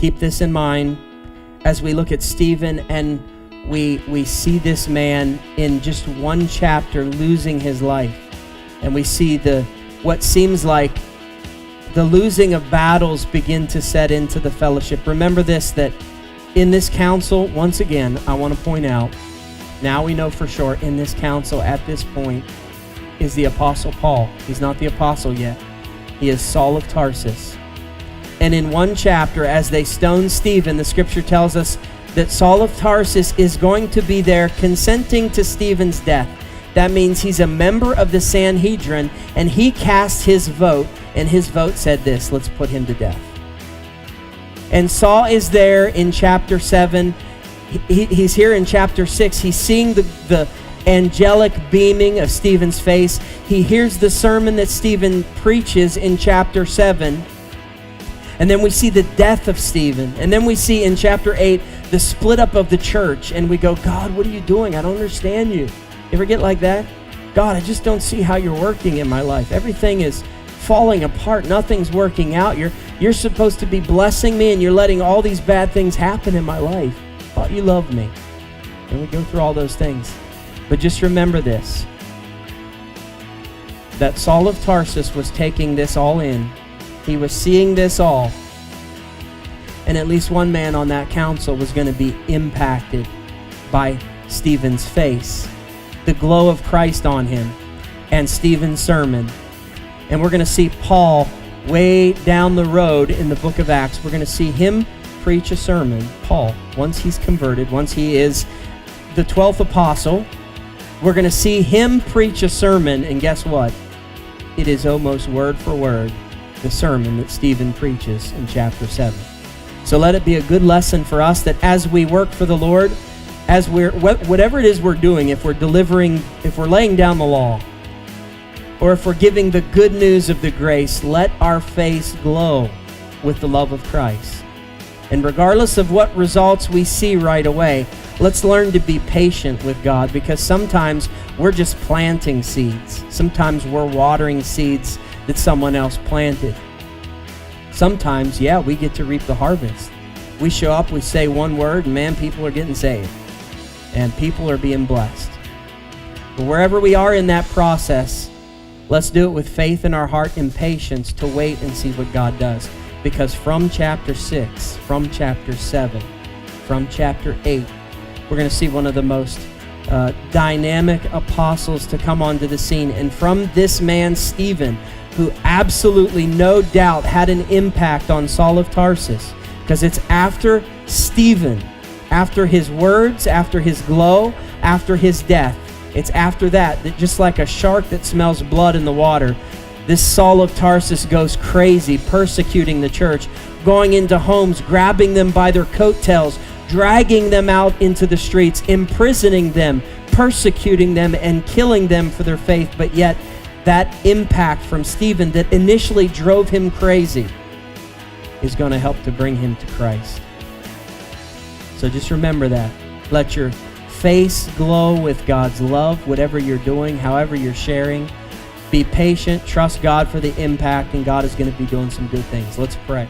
Keep this in mind as we look at Stephen and we see this man in just one chapter losing his life. And we see what seems like the losing of battles begin to set into the fellowship. Remember this, that in this council, once again, I want to point out, now we know for sure, in this council at this point is the Apostle Paul. He's not the apostle yet. He is Saul of Tarsus. And in one chapter, as they stone Stephen, the scripture tells us that Saul of Tarsus is going to be there consenting to Stephen's death. That means he's a member of the Sanhedrin, and he cast his vote, and his vote said this: let's put him to death. And Saul is there in chapter 7. He's here in chapter 6. He's seeing the angelic beaming of Stephen's face. He hears the sermon that Stephen preaches in chapter 7. And then we see the death of Stephen. And then we see in chapter 8 the split up of the church. And we go, God, what are you doing? I don't understand you. Ever get like that? God, I just don't see how you're working in my life. Everything is falling apart. Nothing's working out. You're supposed to be blessing me, and you're letting all these bad things happen in my life. Thought you loved me. And we go through all those things. But just remember this, that Saul of Tarsus was taking this all in. He was seeing this all. And at least one man on that council was going to be impacted by Stephen's face, the glow of Christ on him, and Stephen's sermon. And we're going to see Paul way down the road in the book of Acts. We're going to see him preach a sermon, Paul, once he's converted, once he is the 12th apostle. We're going to see him preach a sermon, and guess what? It is almost word for word the sermon that Stephen preaches in chapter 7. So let it be a good lesson for us that as we work for the Lord, as whatever it is we're doing, if we're delivering, if we're laying down the law, or if we're giving the good news of the grace, let our face glow with the love of Christ. And regardless of what results we see right away, let's learn to be patient with God, because sometimes we're just planting seeds. Sometimes we're watering seeds that someone else planted. Sometimes, we get to reap the harvest. We show up, we say one word, and man, people are getting saved. And people are being blessed. But wherever we are in that process, let's do it with faith in our heart and patience to wait and see what God does. Because from chapter 6, from chapter 7, from chapter 8, we're going to see one of the most dynamic apostles to come onto the scene. And from this man, Stephen, who absolutely no doubt had an impact on Saul of Tarsus, because it's after Stephen, after his words, after his glow, after his death, it's after that just like a shark that smells blood in the water, this Saul of Tarsus goes crazy, persecuting the church, going into homes, grabbing them by their coattails, dragging them out into the streets, imprisoning them, persecuting them, and killing them for their faith. But yet, that impact from Stephen that initially drove him crazy is going to help to bring him to Christ. So just remember that. Let your face glow with God's love, whatever you're doing, however you're sharing. Be patient, trust God for the impact, and God is going to be doing some good things. Let's pray.